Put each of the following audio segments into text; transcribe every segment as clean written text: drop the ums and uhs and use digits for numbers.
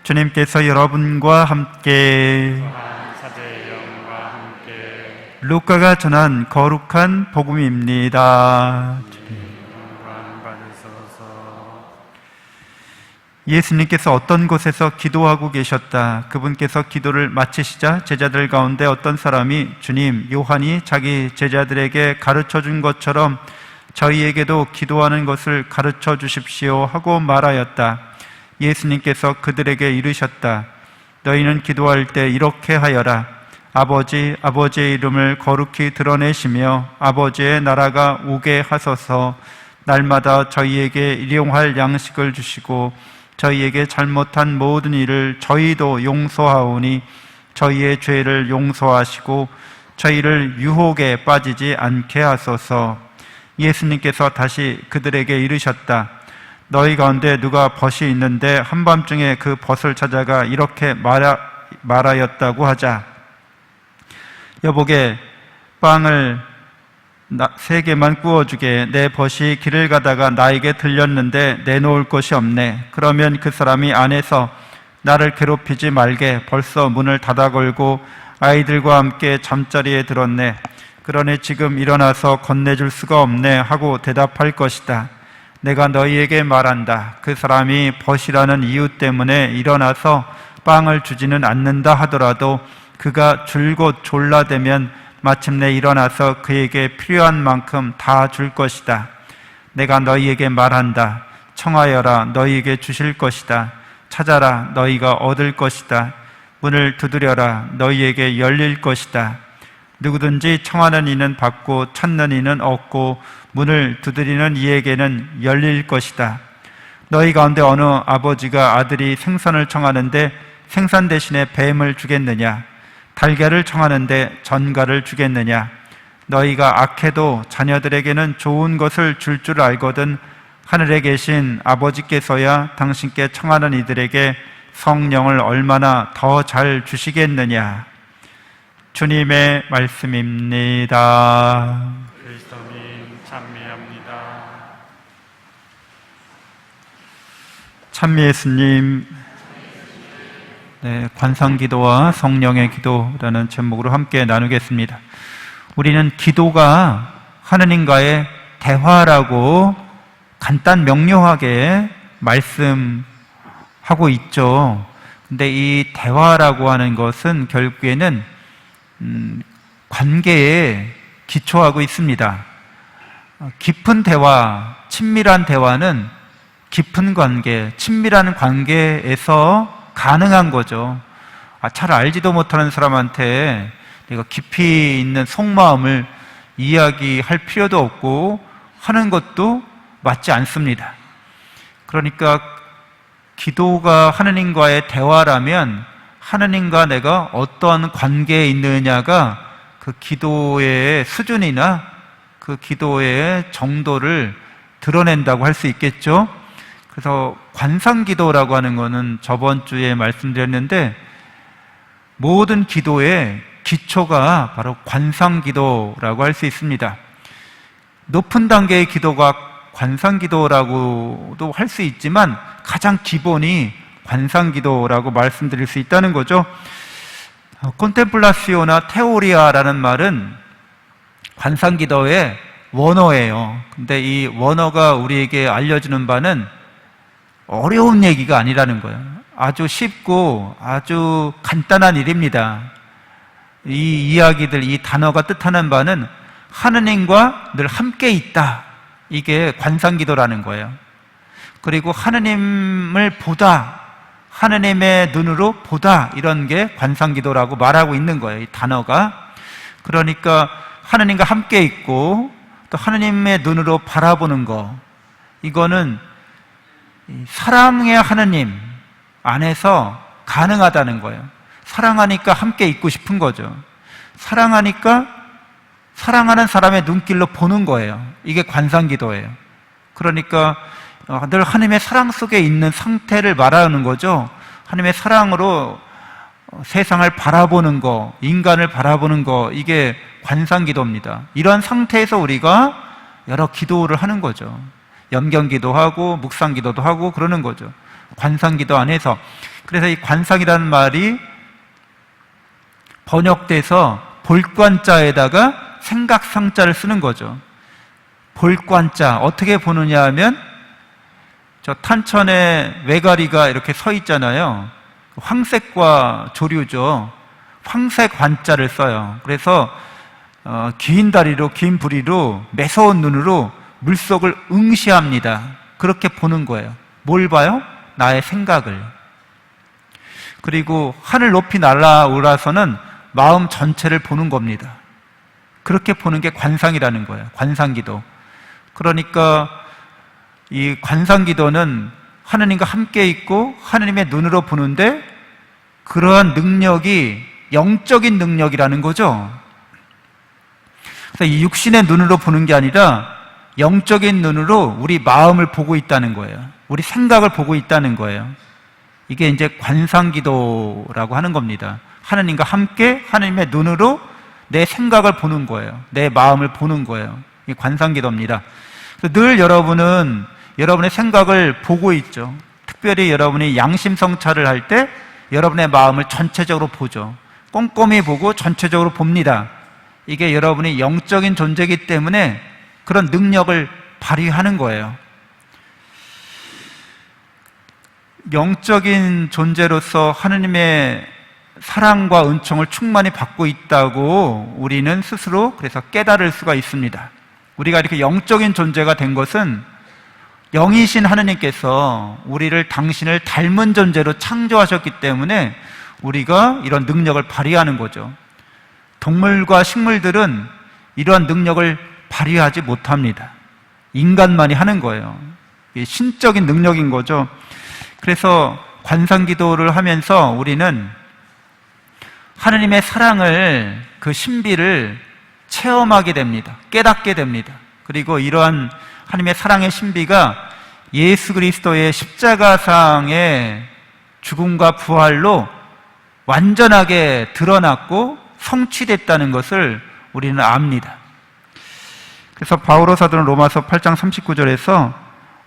주님께서 여러분과 함께 사제의 영과 함께 루카가 전한 거룩한 복음입니다. 영광 받으소서. 예수님께서 어떤 곳에서 기도하고 계셨다. 그분께서 기도를 마치시자 제자들 가운데 어떤 사람이 주님, 요한이 자기 제자들에게 가르쳐 준 것처럼 저희에게도 기도하는 것을 가르쳐 주십시오 하고 말하였다. 예수님께서 그들에게 이르셨다. 너희는 기도할 때 이렇게 하여라. 아버지, 아버지의 이름을 거룩히 드러내시며 아버지의 나라가 오게 하소서. 날마다 저희에게 일용할 양식을 주시고 저희에게 잘못한 모든 일을 저희도 용서하오니 저희의 죄를 용서하시고 저희를 유혹에 빠지지 않게 하소서. 예수님께서 다시 그들에게 이르셨다. 너희 가운데 누가 벗이 있는데 한밤중에 그 벗을 찾아가 이렇게 말하였다고 하자. 여보게, 빵을 3개만 구워주게. 내 벗이 길을 가다가 나에게 들렸는데 내놓을 곳이 없네. 그러면 그 사람이 안에서 나를 괴롭히지 말게. 벌써 문을 닫아 걸고 아이들과 함께 잠자리에 들었네. 그러니 지금 일어나서 건네줄 수가 없네 하고 대답할 것이다. 내가 너희에게 말한다. 그 사람이 벗이라는 이유 때문에 일어나서 빵을 주지는 않는다 하더라도 그가 줄곧 졸라대면 마침내 일어나서 그에게 필요한 만큼 다 줄 것이다. 내가 너희에게 말한다. 청하여라, 너희에게 주실 것이다. 찾아라, 너희가 얻을 것이다. 문을 두드려라, 너희에게 열릴 것이다. 누구든지 청하는 이는 받고 찾는 이는 얻고 문을 두드리는 이에게는 열릴 것이다. 너희 가운데 어느 아버지가 아들이 생선을 청하는데 생선 대신에 뱀을 주겠느냐? 달걀을 청하는데 전갈을 주겠느냐? 너희가 악해도 자녀들에게는 좋은 것을 줄 줄 알거든 하늘에 계신 아버지께서야 당신께 청하는 이들에게 성령을 얼마나 더 잘 주시겠느냐? 주님의 말씀입니다. 그리스도님 찬미합니다. 찬미 예수님, 관상기도와 성령의 기도라는 제목으로 함께 나누겠습니다. 우리는 기도가 하느님과의 대화라고 간단 명료하게 말씀하고 있죠. 근데 이 대화라고 하는 것은 결국에는 관계에 기초하고 있습니다. 깊은 대화, 친밀한 대화는 깊은 관계, 친밀한 관계에서 가능한 거죠. 잘 알지도 못하는 사람한테 내가 깊이 있는 속마음을 이야기할 필요도 없고 하는 것도 맞지 않습니다. 그러니까 기도가 하느님과의 대화라면 하느님과 내가 어떤 관계에 있느냐가 그 기도의 수준이나 그 기도의 정도를 드러낸다고 할 수 있겠죠. 그래서 관상기도라고 하는 것은 저번 주에 말씀드렸는데 모든 기도의 기초가 바로 관상기도라고 할 수 있습니다. 높은 단계의 기도가 관상기도라고도 할 수 있지만 가장 기본이 관상기도라고 말씀드릴 수 있다는 거죠. 콘템플라시오나 테오리아라는 말은 관상기도의 원어예요. 근데 이 원어가 우리에게 알려주는 바는 어려운 얘기가 아니라는 거예요. 아주 쉽고 아주 간단한 일입니다. 이 이야기들, 이 단어가 뜻하는 바는 하느님과 늘 함께 있다. 이게 관상기도라는 거예요. 그리고 하느님을 보다, 하느님의 눈으로 보다, 이런 게 관상기도라고 말하고 있는 거예요, 이 단어가. 그러니까 하느님과 함께 있고 또 하느님의 눈으로 바라보는 거, 이거는 사랑의 하느님 안에서 가능하다는 거예요. 사랑하니까 함께 있고 싶은 거죠. 사랑하니까 사랑하는 사람의 눈길로 보는 거예요. 이게 관상기도예요. 그러니까 늘 하나님의 사랑 속에 있는 상태를 말하는 거죠. 하나님의 사랑으로 세상을 바라보는 거, 인간을 바라보는 거, 이게 관상기도입니다. 이런 상태에서 우리가 여러 기도를 하는 거죠. 염경기도 하고 묵상기도도 하고 그러는 거죠. 관상기도 안에서. 그래서 이 관상이라는 말이 번역돼서 볼관자에다가 생각상자를 쓰는 거죠. 볼관자, 어떻게 보느냐 하면 저 탄천에 외가리가 이렇게 서 있잖아요. 황색과 조류죠. 황색 관자를 써요. 그래서 긴 다리로, 긴 부리로, 매서운 눈으로 물속을 응시합니다. 그렇게 보는 거예요. 뭘 봐요? 나의 생각을. 그리고 하늘 높이 날아오라서는 마음 전체를 보는 겁니다. 그렇게 보는 게 관상이라는 거예요. 관상기도. 그러니까 이 관상기도는 하느님과 함께 있고 하느님의 눈으로 보는데 그러한 능력이 영적인 능력이라는 거죠. 그래서 이 육신의 눈으로 보는 게 아니라 영적인 눈으로 우리 마음을 보고 있다는 거예요. 우리 생각을 보고 있다는 거예요. 이게 이제 관상기도라고 하는 겁니다. 하느님과 함께 하느님의 눈으로 내 생각을 보는 거예요. 내 마음을 보는 거예요. 이게 관상기도입니다. 늘 여러분은 여러분의 생각을 보고 있죠. 특별히 여러분이 양심성찰을 할 때 여러분의 마음을 전체적으로 보죠. 꼼꼼히 보고 전체적으로 봅니다. 이게 여러분이 영적인 존재이기 때문에 그런 능력을 발휘하는 거예요. 영적인 존재로서 하느님의 사랑과 은총을 충만히 받고 있다고 우리는 스스로 그래서 깨달을 수가 있습니다. 우리가 이렇게 영적인 존재가 된 것은 영이신 하느님께서 우리를 당신을 닮은 존재로 창조하셨기 때문에 우리가 이런 능력을 발휘하는 거죠. 동물과 식물들은 이러한 능력을 발휘하지 못합니다. 인간만이 하는 거예요. 이게 신적인 능력인 거죠. 그래서 관상기도를 하면서 우리는 하느님의 사랑을, 그 신비를 체험하게 됩니다. 깨닫게 됩니다. 그리고 이러한 하나님의 사랑의 신비가 예수 그리스도의 십자가상의 죽음과 부활로 완전하게 드러났고 성취됐다는 것을 우리는 압니다. 그래서 바오로 사도는 로마서 8장 39절에서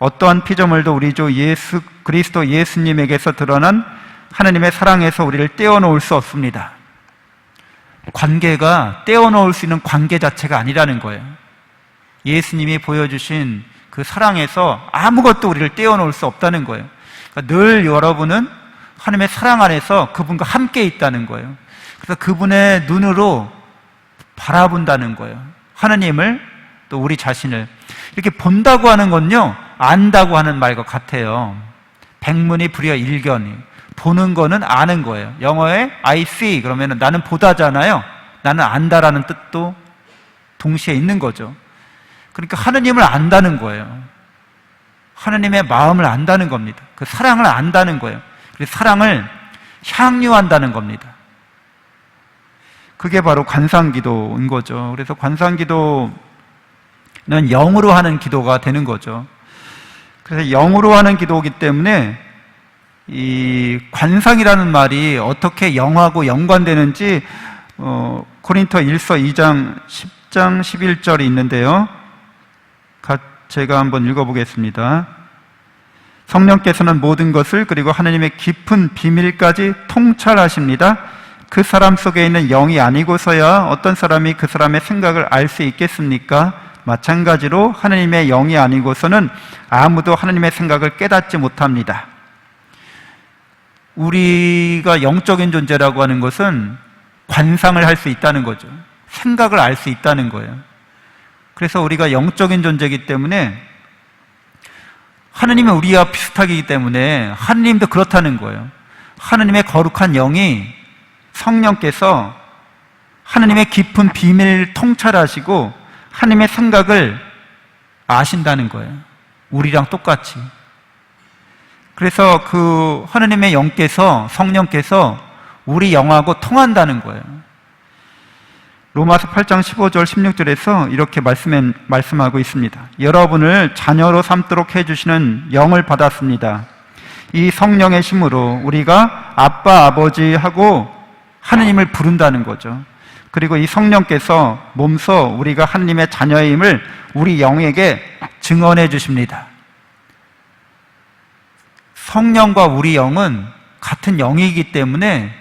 어떠한 피조물도 우리 주 예수 그리스도 예수님에게서 드러난 하느님의 사랑에서 우리를 떼어놓을 수 없습니다. 관계가 떼어놓을 수 있는 관계 자체가 아니라는 거예요. 예수님이 보여주신 그 사랑에서 아무것도 우리를 떼어놓을 수 없다는 거예요. 그러니까 늘 여러분은 하나님의 사랑 안에서 그분과 함께 있다는 거예요. 그래서 그분의 눈으로 바라본다는 거예요. 하느님을, 또 우리 자신을. 이렇게 본다고 하는 건요, 안다고 하는 말과 같아요. 백문이 불여 일견이. 보는 거는 아는 거예요. 영어에 I see 그러면 나는 보다잖아요. 나는 안다라는 뜻도 동시에 있는 거죠. 그러니까 하느님을 안다는 거예요. 하느님의 마음을 안다는 겁니다. 그 사랑을 안다는 거예요. 그래서 사랑을 향유한다는 겁니다. 그게 바로 관상기도인 거죠. 그래서 관상기도는 영으로 하는 기도가 되는 거죠. 그래서 영으로 하는 기도이기 때문에 이 관상이라는 말이 어떻게 영하고 연관되는지 고린토 1서 2장 10장 11절이 있는데요. 제가 한번 읽어보겠습니다. 성령께서는 모든 것을 그리고 하나님의 깊은 비밀까지 통찰하십니다. 그 사람 속에 있는 영이 아니고서야 어떤 사람이 그 사람의 생각을 알 수 있겠습니까? 마찬가지로 하나님의 영이 아니고서는 아무도 하나님의 생각을 깨닫지 못합니다. 우리가 영적인 존재라고 하는 것은 관상을 할 수 있다는 거죠. 생각을 알 수 있다는 거예요. 그래서 우리가 영적인 존재이기 때문에 하느님은 우리와 비슷하기 때문에 하느님도 그렇다는 거예요. 하느님의 거룩한 영이 성령께서 하느님의 깊은 비밀을 통찰하시고 하느님의 생각을 아신다는 거예요. 우리랑 똑같이. 그래서 그 하느님의 영께서, 성령께서 우리 영하고 통한다는 거예요. 로마서 8장 15절 16절에서 이렇게 말씀하고 있습니다. 여러분을 자녀로 삼도록 해주시는 영을 받았습니다. 이 성령의 힘으로 우리가 아빠, 아버지 하고 하느님을 부른다는 거죠. 그리고 이 성령께서 몸소 우리가 하느님의 자녀임을 우리 영에게 증언해 주십니다. 성령과 우리 영은 같은 영이기 때문에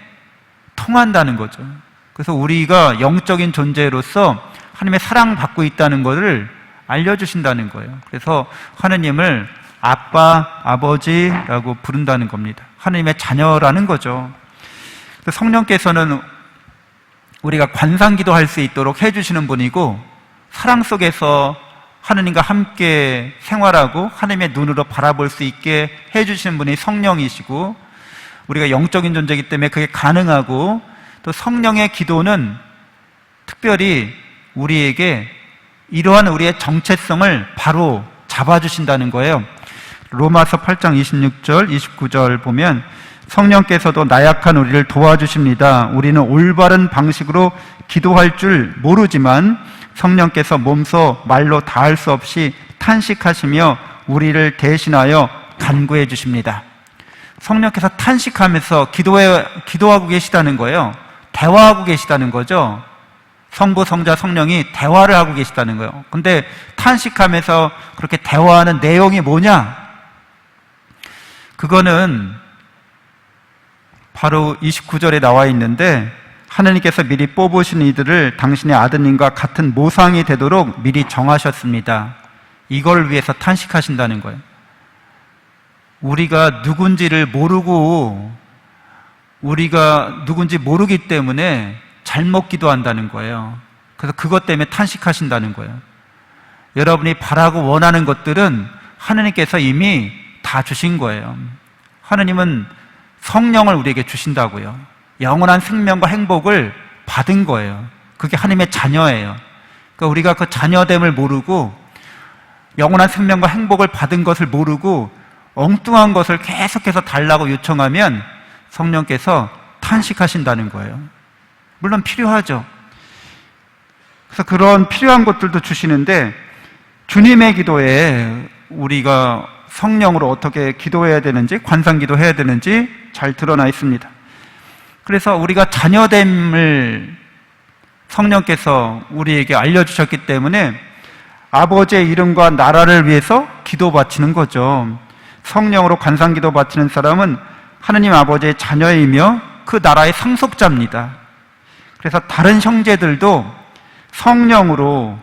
통한다는 거죠. 그래서 우리가 영적인 존재로서 하나님의 사랑받고 있다는 것을 알려주신다는 거예요. 그래서 하느님을 아빠, 아버지라고 부른다는 겁니다. 하느님의 자녀라는 거죠. 성령께서는 우리가 관상기도 할 수 있도록 해주시는 분이고, 사랑 속에서 하느님과 함께 생활하고 하느님의 눈으로 바라볼 수 있게 해주시는 분이 성령이시고, 우리가 영적인 존재이기 때문에 그게 가능하고, 또 성령의 기도는 특별히 우리에게 이러한 우리의 정체성을 바로 잡아주신다는 거예요. 로마서 8장 26절, 29절 보면 성령께서도 나약한 우리를 도와주십니다. 우리는 올바른 방식으로 기도할 줄 모르지만 성령께서 몸소 말로 다할 수 없이 탄식하시며 우리를 대신하여 간구해 주십니다. 성령께서 탄식하면서 기도하고 계시다는 거예요. 대화하고 계시다는 거죠. 성부, 성자, 성령이 대화를 하고 계시다는 거예요. 근데 탄식하면서 그렇게 대화하는 내용이 뭐냐? 그거는 바로 29절에 나와 있는데, 하나님께서 미리 뽑으신 이들을 당신의 아드님과 같은 모상이 되도록 미리 정하셨습니다. 이걸 위해서 탄식하신다는 거예요. 우리가 누군지를 모르고, 우리가 누군지 모르기 때문에 잘못 기도한다는 거예요. 그래서 그것 때문에 탄식하신다는 거예요. 여러분이 바라고 원하는 것들은 하나님께서 이미 다 주신 거예요. 하나님은 성령을 우리에게 주신다고요. 영원한 생명과 행복을 받은 거예요. 그게 하나님의 자녀예요. 그러니까 우리가 그 자녀됨을 모르고, 영원한 생명과 행복을 받은 것을 모르고 엉뚱한 것을 계속해서 달라고 요청하면 성령께서 탄식하신다는 거예요. 물론 필요하죠. 그래서 그런 필요한 것들도 주시는데, 주님의 기도에 우리가 성령으로 어떻게 기도해야 되는지, 관상기도 해야 되는지 잘 드러나 있습니다. 그래서 우리가 자녀됨을 성령께서 우리에게 알려주셨기 때문에 아버지의 이름과 나라를 위해서 기도 바치는 거죠. 성령으로 관상기도 바치는 사람은 하느님 아버지의 자녀이며 그 나라의 상속자입니다. 그래서 다른 형제들도 성령으로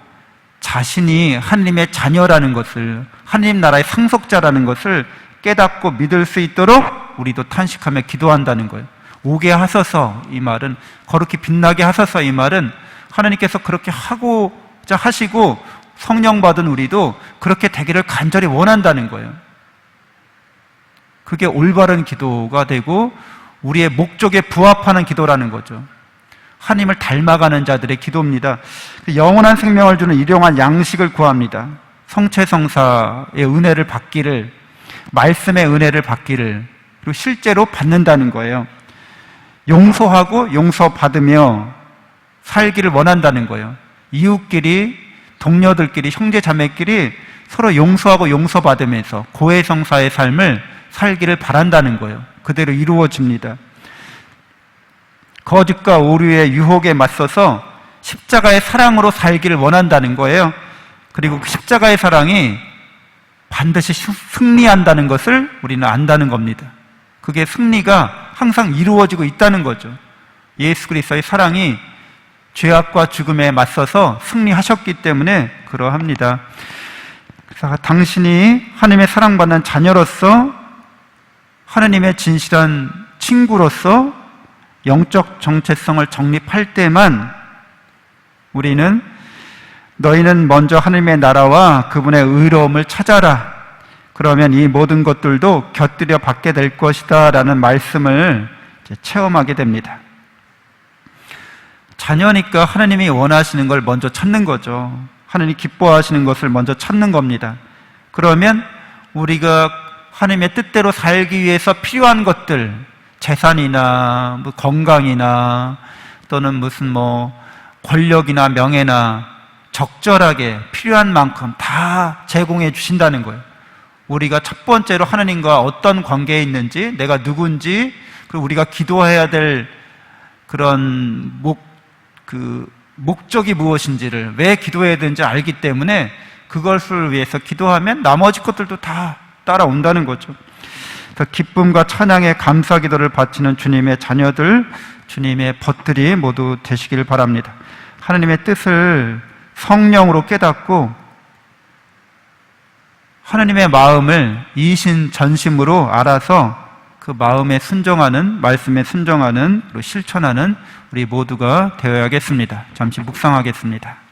자신이 하느님의 자녀라는 것을, 하느님 나라의 상속자라는 것을 깨닫고 믿을 수 있도록 우리도 탄식하며 기도한다는 거예요. 오게 하소서, 이 말은, 거룩히 빛나게 하소서, 이 말은 하나님께서 그렇게 하고자 하시고 성령 받은 우리도 그렇게 되기를 간절히 원한다는 거예요. 그게 올바른 기도가 되고 우리의 목적에 부합하는 기도라는 거죠. 하나님을 닮아가는 자들의 기도입니다. 영원한 생명을 주는 일용할 양식을 구합니다. 성체성사의 은혜를 받기를, 말씀의 은혜를 받기를, 그리고 실제로 받는다는 거예요. 용서하고 용서받으며 살기를 원한다는 거예요. 이웃끼리, 동료들끼리, 형제자매끼리 서로 용서하고 용서받으면서 고해성사의 삶을 살기를 바란다는 거예요. 그대로 이루어집니다. 거짓과 오류의 유혹에 맞서서 십자가의 사랑으로 살기를 원한다는 거예요. 그리고 그 십자가의 사랑이 반드시 승리한다는 것을 우리는 안다는 겁니다. 그게 승리가 항상 이루어지고 있다는 거죠. 예수 그리스도의 사랑이 죄악과 죽음에 맞서서 승리하셨기 때문에 그러합니다. 그래서 당신이 하나님의 사랑받는 자녀로서, 하나님의 진실한 친구로서 영적 정체성을 정립할 때만 우리는 너희는 먼저 하나님의 나라와 그분의 의로움을 찾아라. 그러면 이 모든 것들도 곁들여 받게 될 것이다 라는 말씀을 체험하게 됩니다. 자녀니까 하나님이 원하시는 걸 먼저 찾는 거죠. 하나님이 기뻐하시는 것을 먼저 찾는 겁니다. 그러면 우리가 하나님의 뜻대로 살기 위해서 필요한 것들, 재산이나 뭐 건강이나 또는 무슨 권력이나 명예나 적절하게 필요한 만큼 다 제공해 주신다는 거예요. 우리가 첫 번째로 하나님과 어떤 관계에 있는지, 내가 누군지, 그리고 우리가 기도해야 될 그런 목적이 무엇인지를, 왜 기도해야 되는지 알기 때문에 그것을 위해서 기도하면 나머지 것들도 다 따라온다는 거죠. 더 기쁨과 찬양의 감사 기도를 바치는 주님의 자녀들, 주님의 벗들이 모두 되시길 바랍니다. 하나님의 뜻을 성령으로 깨닫고 하나님의 마음을 이신전심으로 알아서 그 마음에 순종하는, 말씀에 순종하는, 실천하는 우리 모두가 되어야겠습니다. 잠시 묵상하겠습니다.